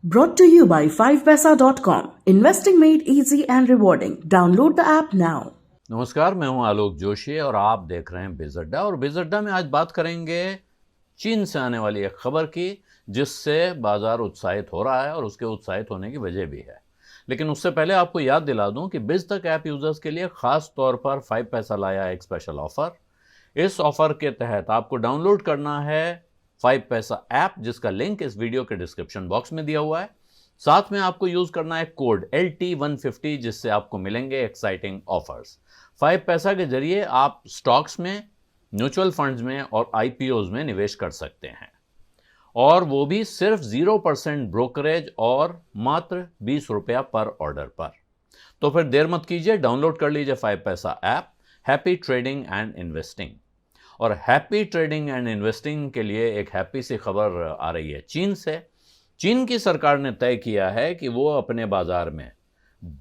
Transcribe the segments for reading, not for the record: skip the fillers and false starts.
Brought to you by 5paisa.com. Investing made easy and rewarding. Download the app now. नमस्कार, मैं हूं आलोक जोशी और आप देख रहे हैं बिज़ अड्डा। और बिज़ अड्डा में आज बात करेंगे चीन से आने वाली एक खबर की, जिससे बाजार उत्साहित हो रहा है और उसके उत्साहित होने की वजह भी है। लेकिन उससे पहले आपको याद दिला दूं कि बिज़तक ऐप यूजर्स के लिए खास तौर पर 5 पैसा लाया एक स्पेशल ऑफर। इस ऑफर के तहत आपको डाउनलोड करना है 5 पैसा ऐप, जिसका लिंक इस वीडियो के डिस्क्रिप्शन बॉक्स में दिया हुआ है। साथ में आपको यूज करना है कोड LT150, जिससे आपको मिलेंगे एक्साइटिंग ऑफर्स। 5 पैसा के जरिए आप स्टॉक्स में, म्यूचुअल फंड्स में और IPOs में निवेश कर सकते हैं, और वो भी सिर्फ 0% ब्रोकरेज और मात्र 20 रुपया पर ऑर्डर पर। तो फिर देर मत कीजिए, डाउनलोड कर लीजिए 5 पैसा app. Happy trading and investing. और हैप्पी ट्रेडिंग एंड इन्वेस्टिंग के लिए एक हैप्पी सी खबर आ रही है चीन से। चीन की सरकार ने तय किया है कि वो अपने बाजार में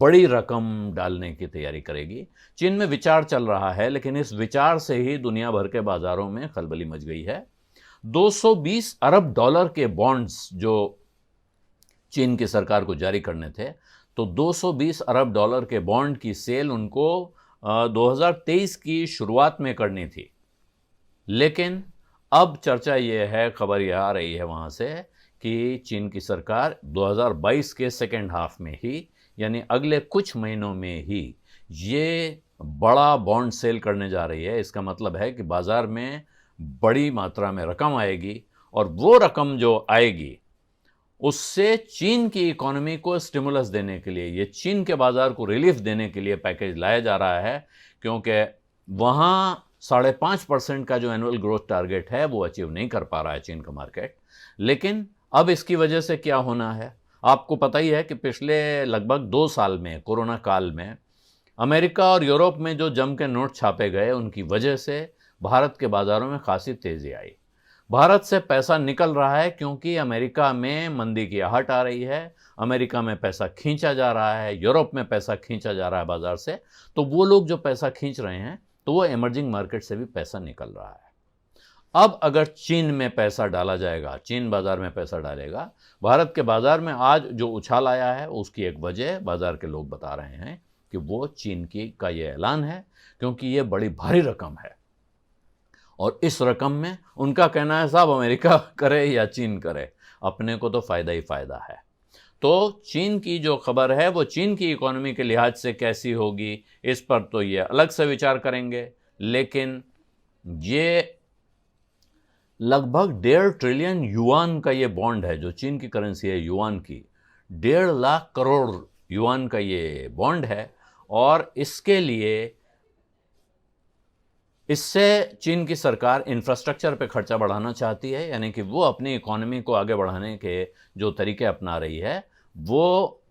बड़ी रकम डालने की तैयारी करेगी। चीन में विचार चल रहा है, लेकिन इस विचार से ही दुनिया भर के बाजारों में खलबली मच गई है। 220 अरब डॉलर के बॉन्ड्स जो चीन की सरकार को जारी करने थे, तो 220 अरब डॉलर के बॉन्ड की सेल उनको 2023 की शुरुआत में करनी थी। लेकिन अब चर्चा ये है, खबर यह आ रही है वहाँ से कि चीन की सरकार 2022 के सेकेंड हाफ में ही, यानी अगले कुछ महीनों में ही, ये बड़ा बॉन्ड सेल करने जा रही है। इसका मतलब है कि बाज़ार में बड़ी मात्रा में रकम आएगी, और वो रकम जो आएगी उससे चीन की इकोनॉमी को स्टिमुलस देने के लिए, ये चीन के बाज़ार को रिलीफ देने के लिए पैकेज लाया जा रहा है। क्योंकि वहाँ 5.5% का जो एनुअल ग्रोथ टारगेट है वो अचीव नहीं कर पा रहा है चीन का मार्केट। लेकिन अब इसकी वजह से क्या होना है, आपको पता ही है कि पिछले लगभग 2 साल में, कोरोना काल में, अमेरिका और यूरोप में जो जम के नोट छापे गए, उनकी वजह से भारत के बाज़ारों में खासी तेज़ी आई। भारत से पैसा निकल रहा है क्योंकि अमेरिका में मंदी की आहट आ रही है, अमेरिका में पैसा खींचा जा रहा है, यूरोप में पैसा खींचा जा रहा है बाज़ार से। तो वो लोग जो पैसा खींच रहे हैं, तो वो इमर्जिंग मार्केट से भी पैसा निकल रहा है। अब अगर चीन में पैसा डाला जाएगा, चीन बाज़ार में पैसा डालेगा, भारत के बाज़ार में आज जो उछाल आया है उसकी एक वजह बाज़ार के लोग बता रहे हैं कि वो चीन का ये ऐलान है, क्योंकि ये बड़ी भारी रकम है। और इस रकम में उनका कहना है, साहब अमेरिका करे या चीन करे, अपने को तो फ़ायदा ही फ़ायदा है। तो चीन की जो खबर है वो चीन की इकोनॉमी के लिहाज से कैसी होगी, इस पर तो ये अलग से विचार करेंगे। लेकिन ये लगभग 1.5 ट्रिलियन युआन का ये बॉन्ड है, जो चीन की करेंसी है युआन की। 1.5 लाख करोड़ युआन का ये बॉन्ड है, और इसके लिए, इससे चीन की सरकार इंफ्रास्ट्रक्चर पे खर्चा बढ़ाना चाहती है। यानी कि वो अपनी इकोनॉमी को आगे बढ़ाने के जो तरीके अपना रही है, वो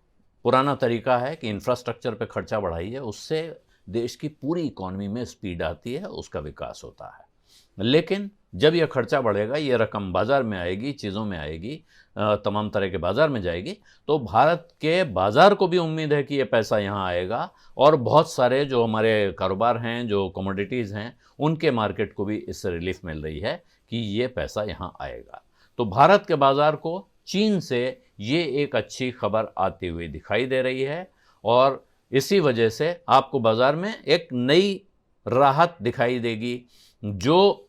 पुराना तरीका है कि इंफ्रास्ट्रक्चर पे खर्चा बढ़ाइए, उससे देश की पूरी इकोनॉमी में स्पीड आती है, उसका विकास होता है। लेकिन जब यह खर्चा बढ़ेगा, ये रकम बाज़ार में आएगी, चीज़ों में आएगी, तमाम तरह के बाज़ार में जाएगी, तो भारत के बाज़ार को भी उम्मीद है कि ये पैसा यहाँ आएगा, और बहुत सारे जो हमारे कारोबार हैं, जो कमोडिटीज़ हैं, उनके मार्केट को भी इससे रिलीफ मिल रही है कि ये पैसा यहाँ आएगा। तो भारत के बाज़ार को चीन से ये एक अच्छी खबर आती हुई दिखाई दे रही है, और इसी वजह से आपको बाज़ार में एक नई राहत दिखाई देगी। जो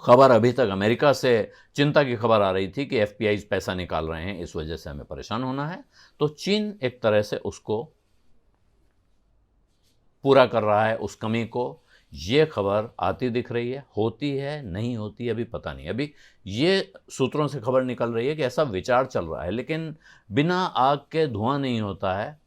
खबर अभी तक अमेरिका से चिंता की खबर आ रही थी कि FPIs पैसा निकाल रहे हैं, इस वजह से हमें परेशान होना है, तो चीन एक तरह से उसको पूरा कर रहा है, उस कमी को। ये खबर आती दिख रही है, होती है नहीं होती अभी पता नहीं। अभी ये सूत्रों से खबर निकल रही है कि ऐसा विचार चल रहा है, लेकिन बिना आग के धुआं नहीं होता है।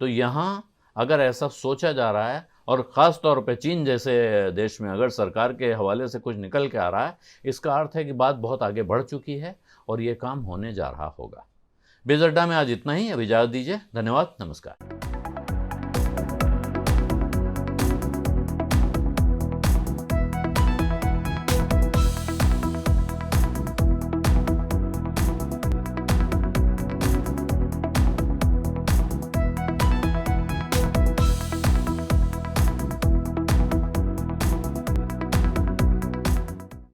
तो यहाँ अगर ऐसा सोचा जा रहा है, और ख़ास तौर पे चीन जैसे देश में अगर सरकार के हवाले से कुछ निकल के आ रहा है, इसका अर्थ है कि बात बहुत आगे बढ़ चुकी है और ये काम होने जा रहा होगा। बिज़ अड्डा में आज इतना ही। अब इजाज़त दीजिए। धन्यवाद, नमस्कार।